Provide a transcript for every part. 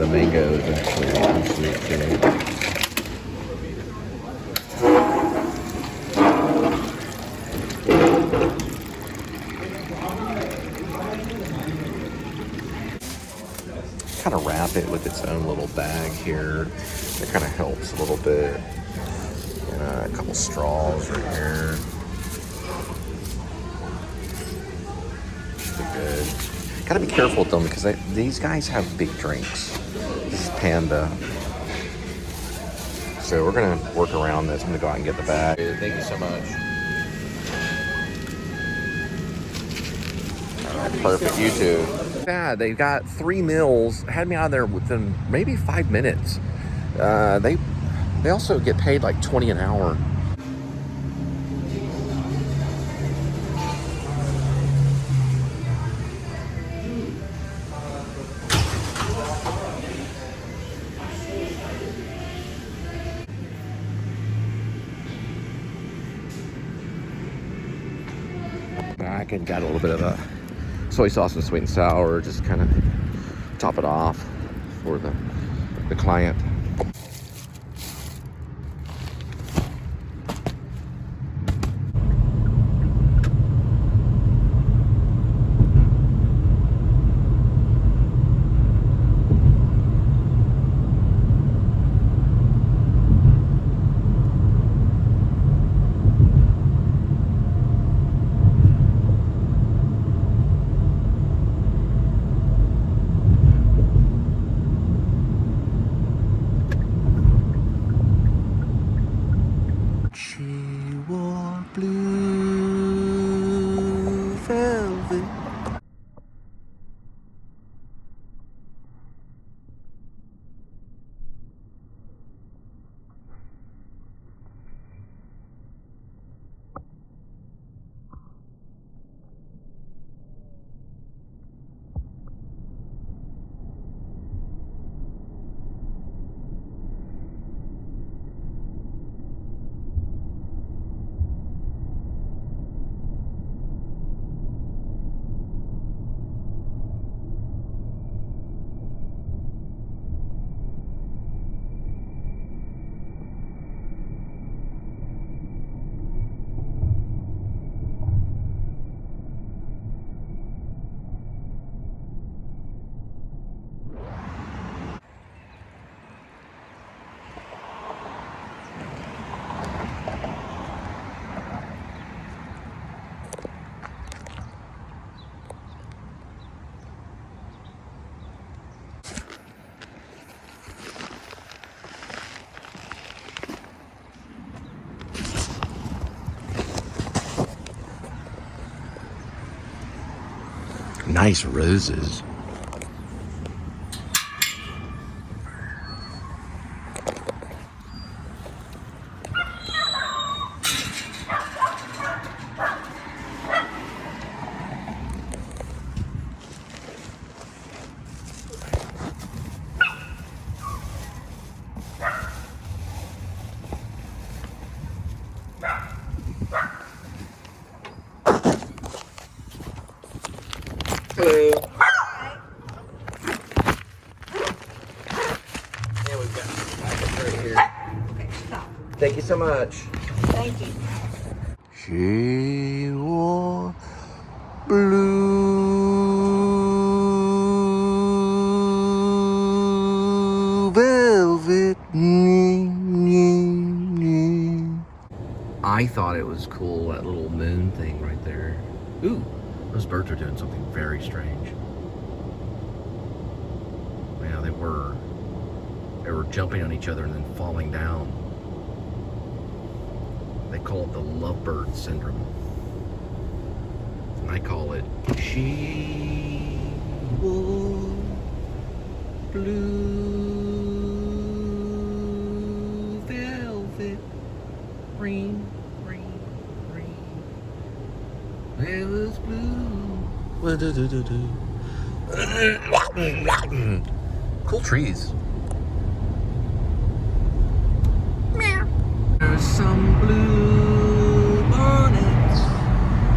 the mango is actually pretty sweet too. Kind of wrap it with its own little bag here. It kind of helps a little bit. A couple straws right here. Pretty good. Gotta be careful with them because these guys have big drinks. This is Panda. So we're gonna work around this. I'm gonna go out and get the bag. Thank you so much. All right, perfect. You too. Yeah, they got 3 meals. Had me out of there within maybe 5 minutes. They also get paid like $20 an hour. I got a little bit of a soy sauce and sweet and sour, just kind of top it off for the client. Blue velvet. Nice roses. Hello. Hi. And we've got packets right here. Okay, stop. Thank you so much. Thank you. She wore blue velvet. I thought it was cool, that little moon thing right there. Ooh, those birds are doing something very strange. Yeah, they were jumping on each other and then falling down. They call it the lovebird syndrome. And I call it she wore blue velvet. Green, green, green. It was blue. Cool trees. There's some blue bonnets,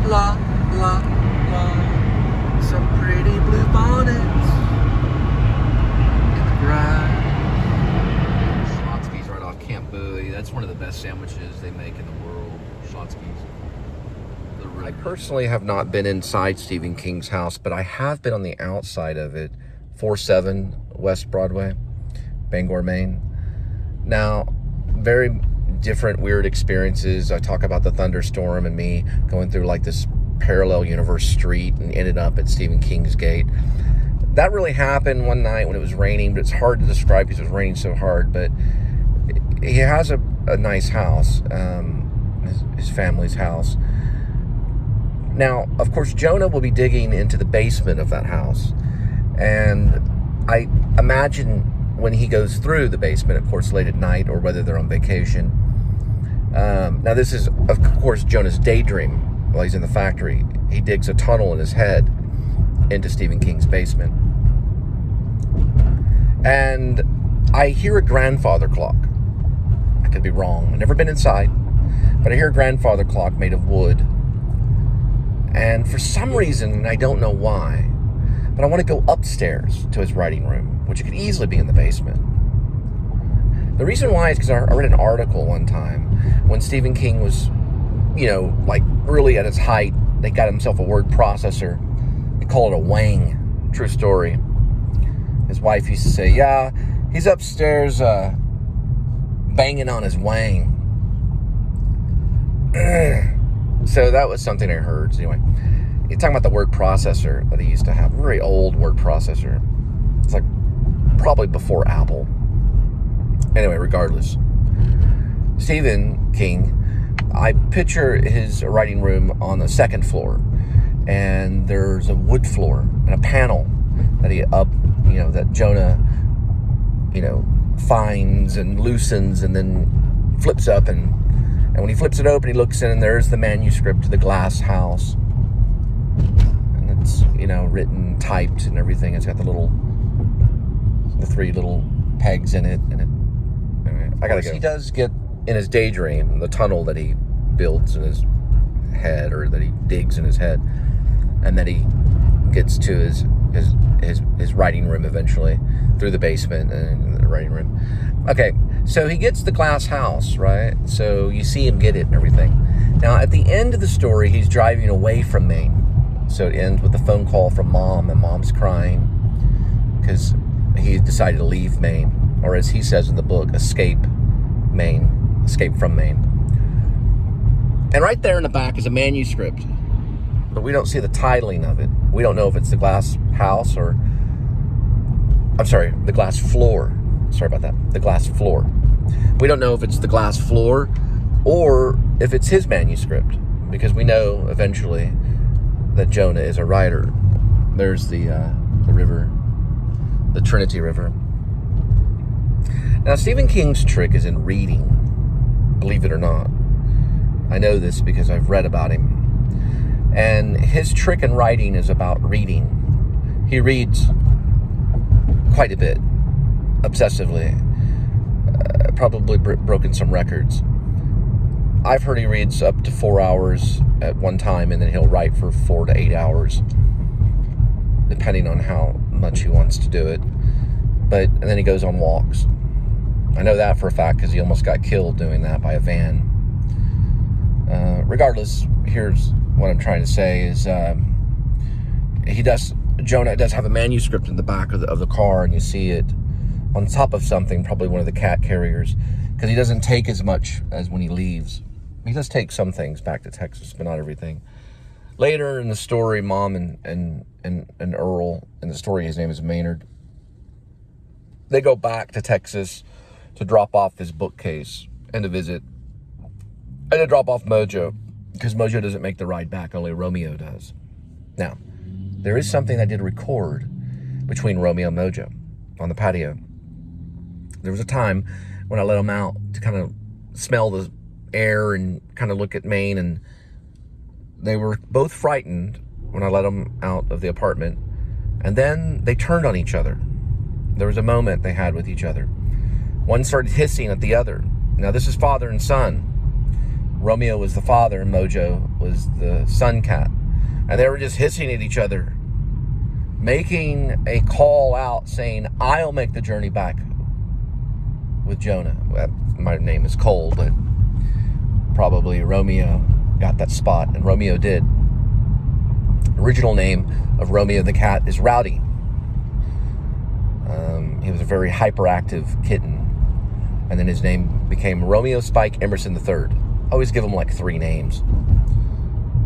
la la la, some pretty blue bonnets in the grass. personally have not been inside Stephen King's house, but I have been on the outside of it, 47 West Broadway, Bangor, Maine. Now, very different weird experiences. I talk about the thunderstorm and me going through like this parallel universe street and ended up at Stephen King's gate. That really happened one night when it was raining, but it's hard to describe because it was raining so hard. But he has a nice house, his family's house. Now, of course, Jonah will be digging into the basement of that house. And I imagine when he goes through the basement, of course, late at night or whether they're on vacation. Now, this is, of course, Jonah's daydream while he's in the factory. He digs a tunnel in his head into Stephen King's basement. And I hear a grandfather clock. I could be wrong. I've never been inside, but I hear a grandfather clock made of wood. And for some reason, I don't know why, but I want to go upstairs to his writing room, which could easily be in the basement. The reason why is because I read an article one time when Stephen King was, like really at his height. They got himself a word processor. They call it a wang. True story. His wife used to say, yeah, he's upstairs banging on his wang. So that was something I heard. So anyway, you're talking about the word processor that he used to have. A very old word processor. It's like probably before Apple. Anyway, regardless. Stephen King, I picture his writing room on the second floor. And there's a wood floor and a panel that that Jonah, finds and loosens and then flips up. And when he flips it open, he looks in and there's the manuscript to the glass house. And it's, written, typed and everything. It's got the 3 little pegs in it. And I gotta go. He does get in his daydream, the tunnel that he builds in his head or that he digs in his head. And then he gets to his writing room eventually through the basement and the writing room. Okay, so he gets the glass house, right? So you see him get it and everything. Now, at the end of the story, he's driving away from Maine. So it ends with a phone call from Mom, and Mom's crying because he decided to leave Maine, or as he says in the book, escape from Maine. And right there in the back is a manuscript, but we don't see the titling of it. We don't know if it's the glass house or, the glass floor. Sorry about that. The glass floor. We don't know if it's the glass floor or if it's his manuscript, because we know eventually that Jonah is a writer. There's the river, the Trinity River. Now, Stephen King's trick is in reading, believe it or not. I know this because I've read about him. And his trick in writing is about reading. He reads quite a bit, obsessively. Probably broken some records. I've heard he reads up to 4 hours at one time, and then he'll write for 4 to 8 hours, depending on how much he wants to do it. And then he goes on walks. I know that for a fact because he almost got killed doing that by a van. Regardless, here's what I'm trying to say is Jonah does have a manuscript in the back of the car, and you see it on top of something, probably one of the cat carriers, because he doesn't take as much as when he leaves. He does take some things back to Texas, but not everything. Later in the story, Mom and Earl, in the story his name is Maynard, they go back to Texas to drop off his bookcase and to visit, and to drop off Mojo, because Mojo doesn't make the ride back, only Romeo does. Now, there is something I did record between Romeo and Mojo on the patio. There was a time when I let them out to kind of smell the air and kind of look at Maine, and they were both frightened when I let them out of the apartment, and then they turned on each other. There was a moment they had with each other. One started hissing at the other. Now, this is father and son. Romeo was the father and Mojo was the son cat. And they were just hissing at each other, making a call out saying, I'll make the journey back with Jonah. My name is Cole, but probably Romeo got that spot, and Romeo did. Original name of Romeo the cat is Rowdy. He was a very hyperactive kitten. And then his name became Romeo Spike Emerson III. I always give him like 3 names.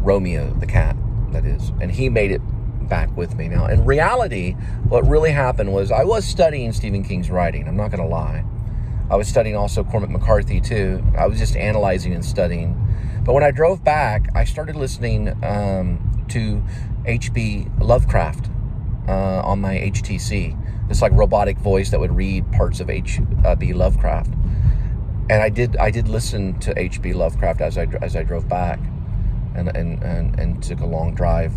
Romeo the cat, that is. And he made it back with me. Now, in reality, what really happened was I was studying Stephen King's writing. I'm not going to lie. I was studying also Cormac McCarthy, too. I was just analyzing and studying. But when I drove back, I started listening to H.P. Lovecraft on my HTC. This like robotic voice that would read parts of H.P. Lovecraft. And I did listen to H.P. Lovecraft as I drove back and took a long drive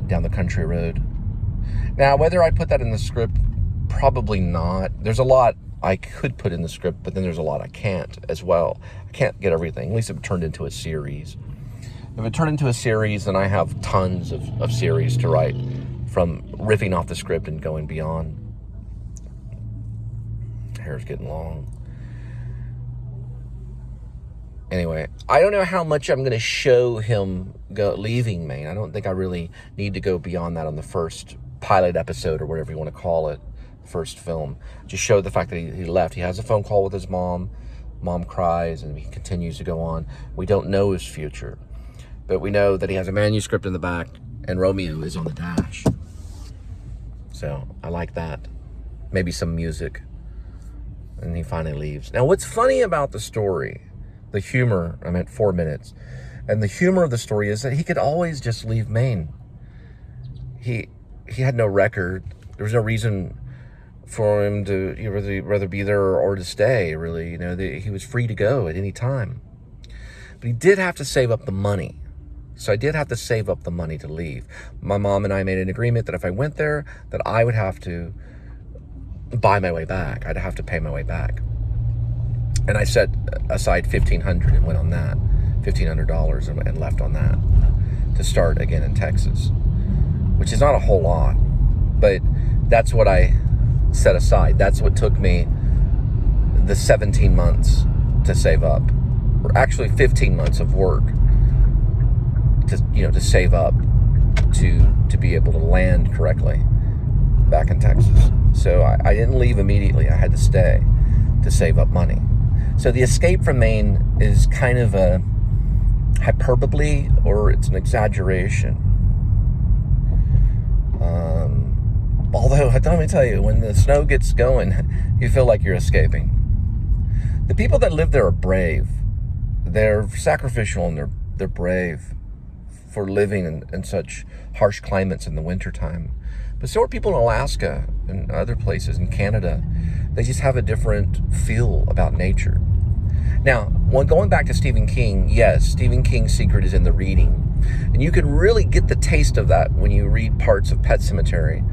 down the country road. Now, whether I put that in the script, probably not. There's a lot I could put in the script, but then there's a lot I can't as well. I can't get everything, at least if it turned into a series. If it turned into a series, then I have tons of series to write, from riffing off the script and going beyond. Hair's getting long. Anyway, I don't know how much I'm going to show him leaving Maine. I don't think I really need to go beyond that on the first pilot episode, or whatever you want to call it, first film. Just show the fact that he left. He has a phone call with his mom. Mom cries, and he continues to go on. We don't know his future, but we know that he has a manuscript in the back, and Romeo is on the dash. So I like that. Maybe some music. And he finally leaves. Now, what's funny about the story, the humor, I meant 4 minutes, and the humor of the story is that he could always just leave Maine. He had no record. There was no reason for him to rather be there or to stay, really. You know, he was free to go at any time. But he did have to save up the money. So I did have to save up the money to leave. My mom and I made an agreement that if I went there, that I would have to buy my way back. I'd have to pay my way back. And I set aside $1,500 and went on that, $1,500 and left on that to start again in Texas, which is not a whole lot, but that's what I set aside. That's what took me the 17 months to save up, or actually 15 months of work to save up to be able to land correctly back in Texas. So I didn't leave immediately. I had to stay to save up money. So the escape from Maine is kind of a hyperbole, or it's an exaggeration. Although, let me tell you, when the snow gets going, you feel like you're escaping. The people that live there are brave. They're sacrificial, and they're brave for living in such harsh climates in the wintertime. But so are people in Alaska and other places in Canada. They just have a different feel about nature. Now, when going back to Stephen King, yes, Stephen King's secret is in the reading. And you can really get the taste of that when you read parts of Pet Sematary,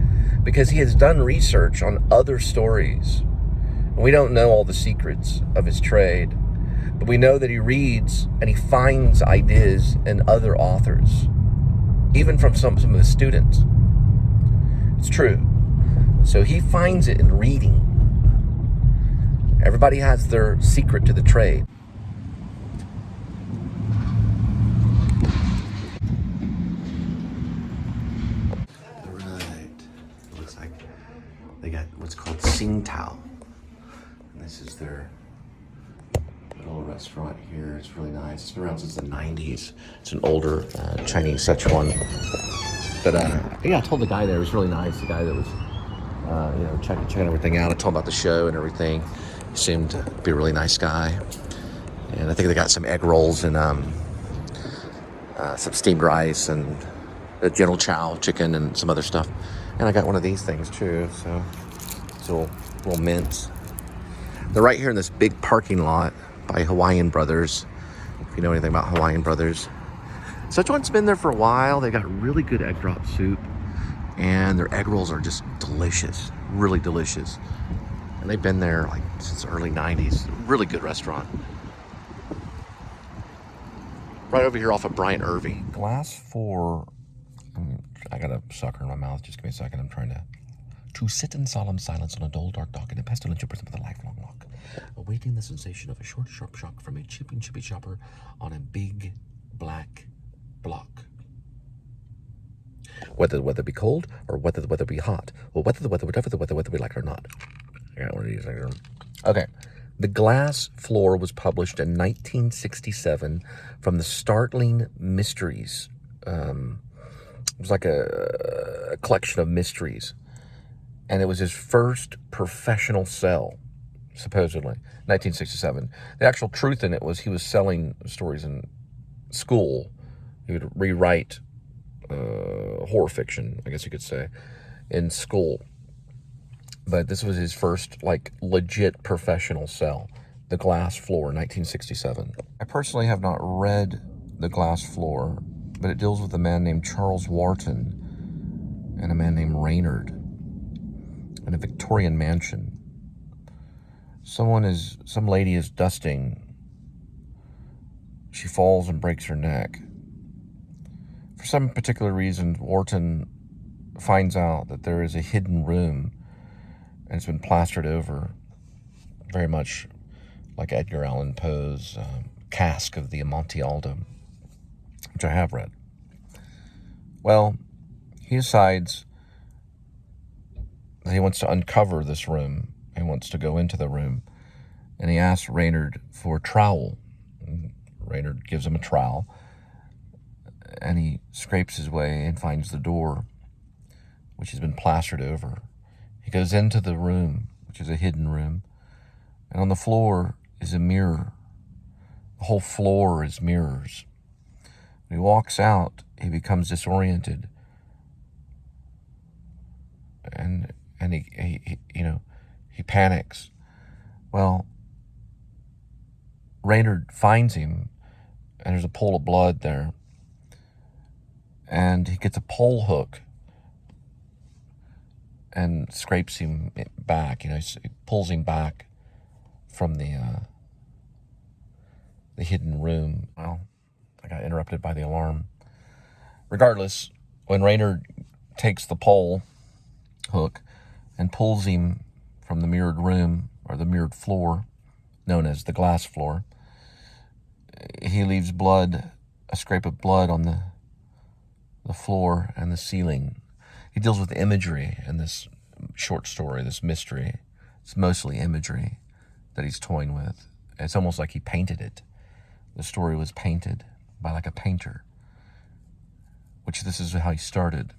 because he has done research on other stories. And we don't know all the secrets of his trade, but we know that he reads and he finds ideas in other authors, even from some of his students. It's true. So he finds it in reading. Everybody has their secret to the trade. Right. It looks like they got what's called Tsingtao. And this is their little restaurant here. It's really nice. It's been around since the 90s. It's an older Chinese Szechuan. But yeah, I told the guy there, it was really nice. The guy that was checking everything out. I told him about the show and everything. He seemed to be a really nice guy. And I think they got some egg rolls and some steamed rice and a General Chow chicken and some other stuff. And I got one of these things too. So it's a little mints. They're right here in this big parking lot by Hawaiian Brothers. If you know anything about Hawaiian Brothers. Szechuan's been there for a while. They got really good egg drop soup. And their egg rolls are just delicious. Really delicious. And they've been there like since the early 90s. Really good restaurant. Right over here off of Bryant Irving. Glass 4. I got a sucker in my mouth. Just give me a second. I'm trying to sit in solemn silence on a dull, dark dock in a pestilential prison with a lifelong lock, awaiting the sensation of a short, sharp shock from a chippy chopper on a big black block. whether the weather be cold or whether the weather be hot, or whether the weather, whatever the weather be like or not. I got one of these. Okay. The Glass Floor was published in 1967 from the Startling Mysteries. It was like a collection of mysteries. And it was his first professional sell, supposedly, 1967. The actual truth in it was he was selling stories in school. He would rewrite horror fiction, I guess you could say, in school. But this was his first, like, legit professional sell. The Glass Floor, 1967. I personally have not read The Glass Floor, but it deals with a man named Charles Wharton and a man named Reynard in a Victorian mansion. Some lady is dusting. She falls and breaks her neck. For some particular reason, Wharton finds out that there is a hidden room, and it's been plastered over, very much like Edgar Allan Poe's Cask of the Amontillado, which I have read. Well, he decides that he wants to uncover this room. He wants to go into the room, and he asks Reynard for a trowel. And Reynard gives him a trowel, and he scrapes his way and finds the door, which has been plastered over. He goes into the room, which is a hidden room, and on the floor is a mirror. The whole floor is mirrors. When he walks out, he becomes disoriented, and he panics. Well, Reynard finds him, and there's a pool of blood there, and he gets a pole hook and scrapes him back. He pulls him back from the hidden room. Well, I got interrupted by the alarm. Regardless, when Reynard takes the pole hook and pulls him from the mirrored room, or the mirrored floor, known as the Glass Floor, he leaves blood, a scrape of blood on the floor and the ceiling. He deals with imagery in this short story, this mystery. It's mostly imagery that he's toying with. It's almost like he painted it. The story was painted by like a painter, which this is how he started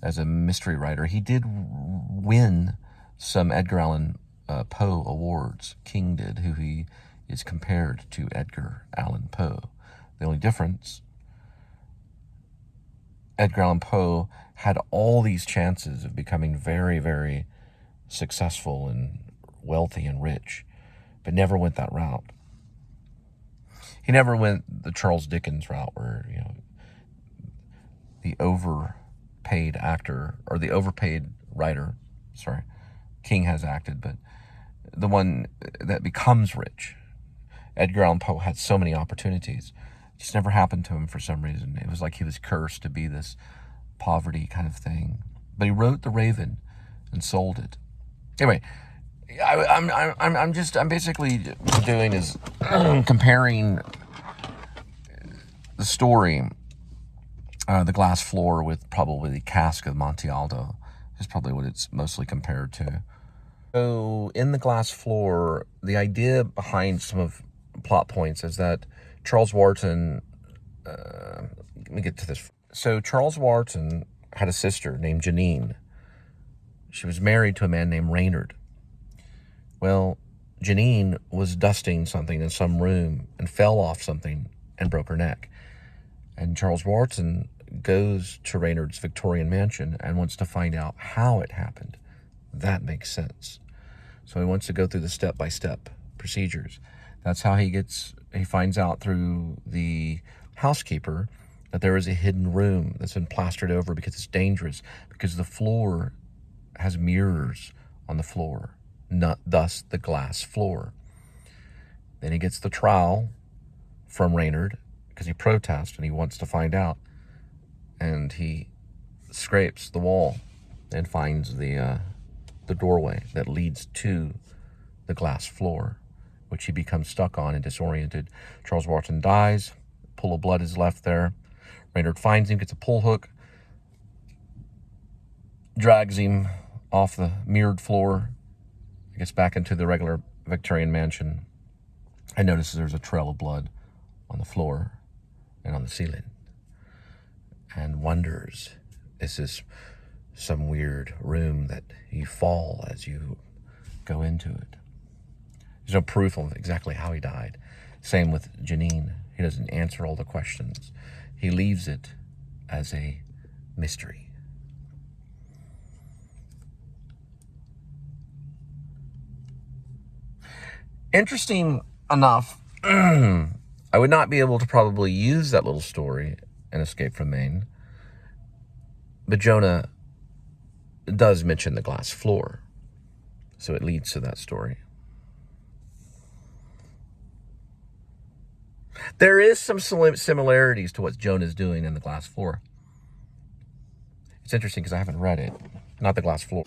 as a mystery writer. He did win some Edgar Allan Poe awards. King did, who he is compared to Edgar Allan Poe. The only difference, Edgar Allan Poe had all these chances of becoming very, very successful and wealthy and rich, but never went that route. He never went the Charles Dickens route, where, the overpaid actor, or the overpaid writer, sorry, King has acted, but the one that becomes rich. Edgar Allan Poe had so many opportunities. It just never happened to him for some reason. It was like he was cursed to be this poverty kind of thing. But he wrote The Raven and sold it. Anyway, I'm basically doing is comparing the story, The Glass Floor, with probably the Cask of Amontillado, is probably what it's mostly compared to. So in The Glass Floor, the idea behind some of plot points is that Charles Wharton, let me get to this. So Charles Wharton had a sister named Janine. She was married to a man named Reynard. Well, Janine was dusting something in some room and fell off something and broke her neck. And Charles Wharton goes to Reynard's Victorian mansion and wants to find out how it happened. That makes sense. So he wants to go through the step-by-step procedures. That's how he finds out through the housekeeper that there is a hidden room that's been plastered over because it's dangerous, because the floor has mirrors on the floor, thus the glass floor. Then he gets the trowel from Reynard because he protests and he wants to find out, and he scrapes the wall and finds the doorway that leads to the glass floor, which he becomes stuck on and disoriented. Charles Wharton dies. A pool of blood is left there. Reynard finds him, gets a pull hook, drags him off the mirrored floor, I guess back into the regular Victorian mansion, and notices there's a trail of blood on the floor and on the ceiling, and wonders, is this some weird room that you fall as you go into it? There's no proof of exactly how he died. Same with Janine. He doesn't answer all the questions. He leaves it as a mystery. Interesting enough, I would not be able to probably use that little story in Escape from Maine, but Jonah does mention the glass floor, so it leads to that story. There is some similarities to what Jonah's doing in the glass floor. It's interesting because I haven't read it, not the glass floor.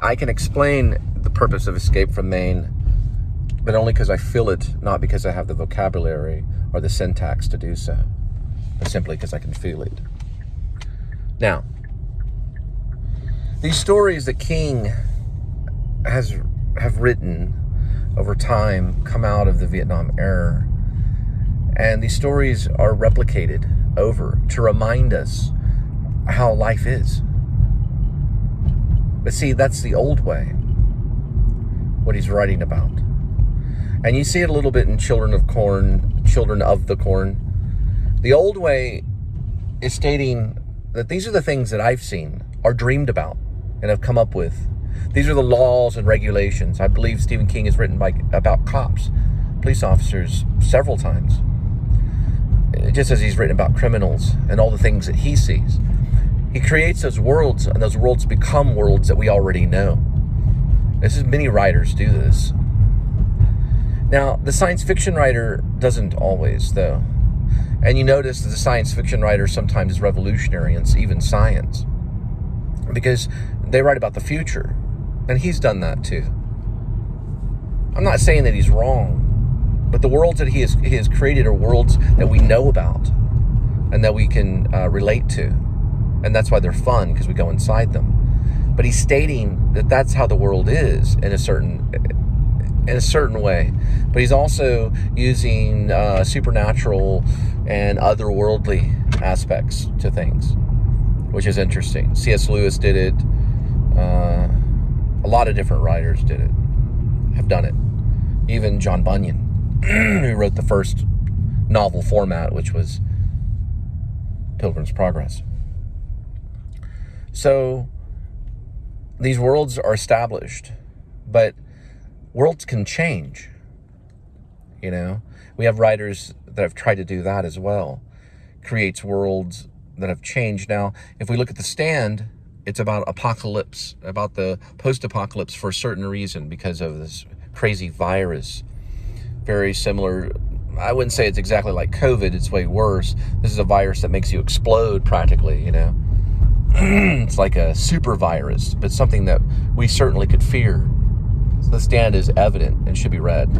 I can explain the purpose of Escape from Maine, but only because I feel it, not because I have the vocabulary or the syntax to do so, but simply because I can feel it. Now, these stories that King have written over time come out of the Vietnam era, and these stories are replicated over to remind us how life is. But see, that's the old way, what he's writing about. And you see it a little bit in Children of the Corn. The old way is stating that these are the things that I've seen, are dreamed about, and have come up with. These are the laws and regulations. I believe Stephen King has written about cops, police officers, several times. Just as he's written about criminals and all the things that he sees. He creates those worlds, and those worlds become worlds that we already know. Many writers do this. Now, the science fiction writer doesn't always, though. And you notice that the science fiction writer sometimes is revolutionary in even science, because they write about the future, and he's done that too. I'm not saying that he's wrong, but the worlds that he has created are worlds that we know about and that we can relate to. And that's why they're fun, because we go inside them. But he's stating that that's how the world is in a certain way. But he's also using supernatural and otherworldly aspects to things, which is interesting. C.S. Lewis did it. A lot of different writers have done it. Even John Bunyan, who wrote the first novel format, which was Pilgrim's Progress. So these worlds are established, but worlds can change. You know, we have writers that have tried to do that as well. Creates worlds that have changed. Now, if we look at The Stand, it's about apocalypse, about the post-apocalypse for a certain reason, because of this crazy virus. Very similar. I wouldn't say it's exactly like COVID. It's way worse. This is a virus that makes you explode practically, you know. It's like a super virus, but something that we certainly could fear. So The Stand is evident and should be read.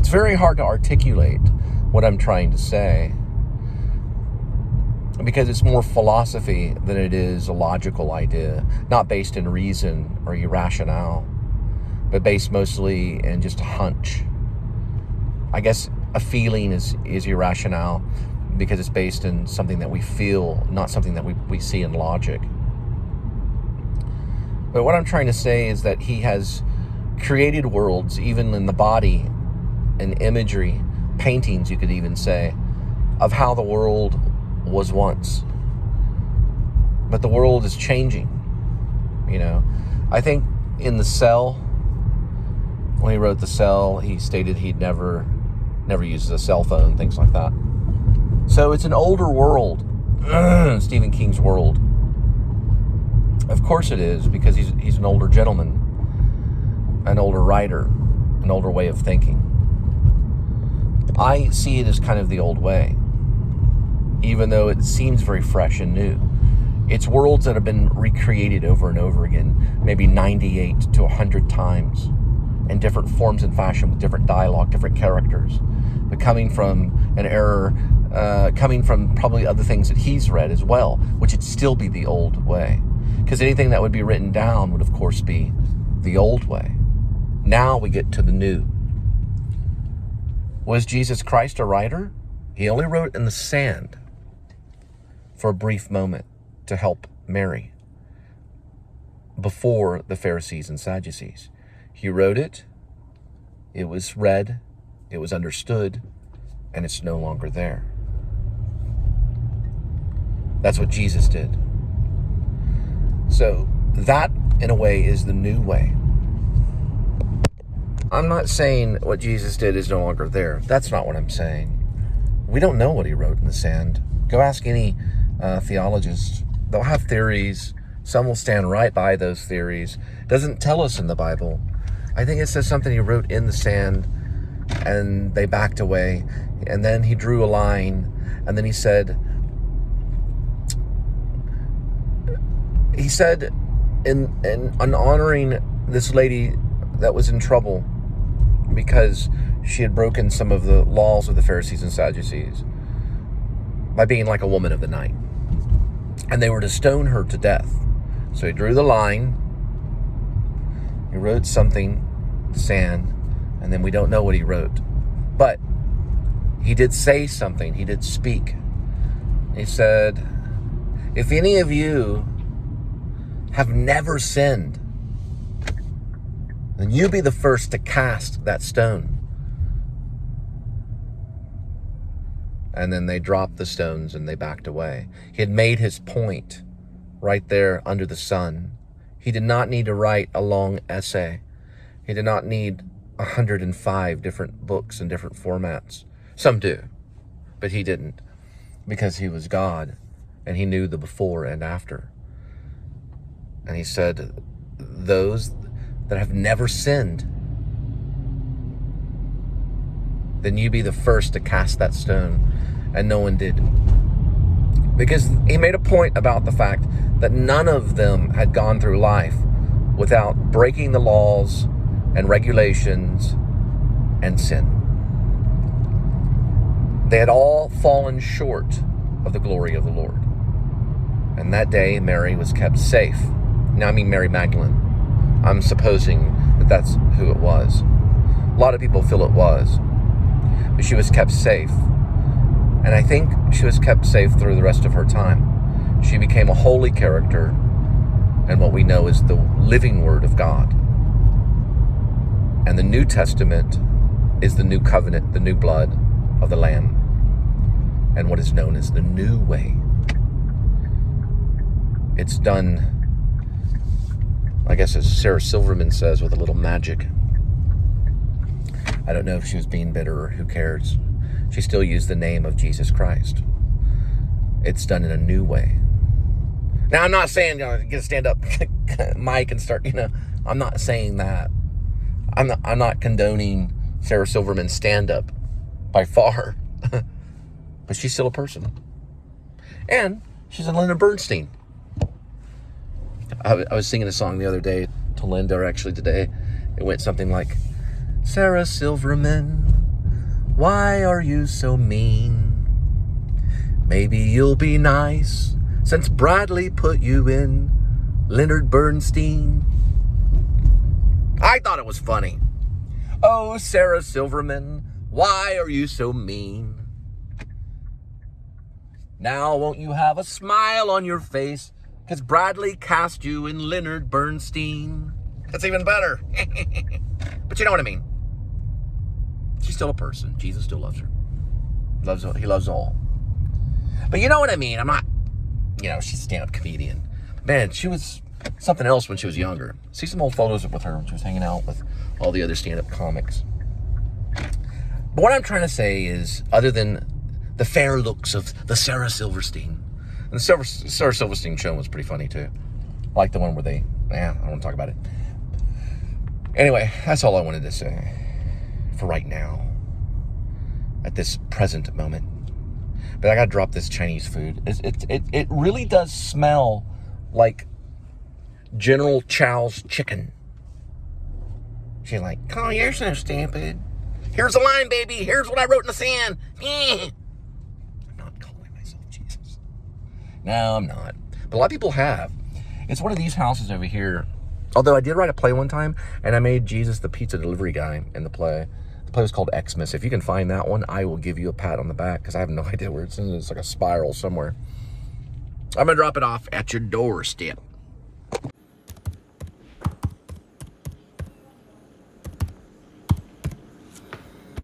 It's very hard to articulate what I'm trying to say, because it's more philosophy than it is a logical idea, not based in reason or irrationale, but based mostly in just a hunch. I guess a feeling is irrationale, because it's based in something that we feel, not something that we see in logic. But what I'm trying to say is that he has created worlds, even in the body and imagery, paintings you could even say, of how the world was once. But the world is changing, you know. I think in The Cell, when he wrote The Cell, he stated he'd never used a cell phone, things like that. So it's an older world, Stephen King's world. Of course it is, because he's an older gentleman, an older writer, an older way of thinking. I see it as kind of the old way, even though it seems very fresh and new. It's worlds that have been recreated over and over again, maybe 98 to 100 times, in different forms and fashion, with different dialogue, different characters, but coming from an error, coming from probably other things that he's read as well, which would still be the old way. Because anything that would be written down would, of course, be the old way. Now we get to the new. Was Jesus Christ a writer? He only wrote in the sand for a brief moment to help Mary before the Pharisees and Sadducees. He wrote it, it was read, it was understood, and it's no longer there. That's what Jesus did. So that, in a way, is the new way. I'm not saying what Jesus did is no longer there. That's not what I'm saying. We don't know what he wrote in the sand. Go ask any theologist. They'll have theories. Some will stand right by those theories. It doesn't tell us in the Bible. I think it says something he wrote in the sand, and they backed away. And then he drew a line, and then he said, in honoring this lady that was in trouble because she had broken some of the laws of the Pharisees and Sadducees by being like a woman of the night. And they were to stone her to death. So he drew the line, he wrote something, sand, and then we don't know what he wrote. But he did say something, he did speak. He said, if any of you have never sinned, then you be the first to cast that stone. And then they dropped the stones and they backed away. He had made his point right there under the sun. He did not need to write a long essay. He did not need 105 different books in different formats. Some do, but he didn't, because he was God and he knew the before and after. And he said, those that have never sinned, then you be the first to cast that stone. And no one did. Because he made a point about the fact that none of them had gone through life without breaking the laws and regulations and sin. They had all fallen short of the glory of the Lord. And that day, Mary was kept safe. Now, I mean Mary Magdalene. I'm supposing that that's who it was. A lot of people feel it was. But she was kept safe. And I think she was kept safe through the rest of her time. She became a holy character, and what we know is the living Word of God. And the New Testament is the new covenant, the new blood of the Lamb, and what is known as the new way. It's done, I guess, as Sarah Silverman says, with a little magic. I don't know if she was being bitter or who cares. She still used the name of Jesus Christ. It's done in a new way. Now, I'm not saying, get a stand-up mic and start, I'm not saying that. I'm not condoning Sarah Silverman's stand-up by far. But she's still a person. And she's a Linda Bernstein. I was singing a song the other day to Linda, or actually today. It went something like, Sarah Silverman, why are you so mean? Maybe you'll be nice since Bradley put you in Leonard Bernstein. I thought it was funny. Oh, Sarah Silverman, why are you so mean? Now won't you have a smile on your face, 'cause Bradley cast you in Leonard Bernstein. That's even better. But you know what I mean. She's still a person. Jesus still loves her. He loves all. But you know what I mean. I'm not, she's a stand-up comedian. Man, she was something else when she was younger. See some old photos with her when she was hanging out with all the other stand-up comics. But what I'm trying to say is, other than the fair looks of the Sarah Silverstein, and the Sarah Silverstein show was pretty funny too. I like the one where I don't want to talk about it. Anyway, that's all I wanted to say for right now. at this present moment. But I gotta drop this Chinese food. It really does smell like General Chow's chicken. She's like, oh, you're so stupid. Here's the line, baby. Here's what I wrote in the sand. I'm not calling myself Jesus. No, I'm not. But a lot of people have. It's one of these houses over here. Although I did write a play one time, and I made Jesus the pizza delivery guy in the play. The play was called Xmas. If you can find that one, I will give you a pat on the back, because I have no idea where it's in. It's like a spiral somewhere. I'm going to drop it off at your doorstep.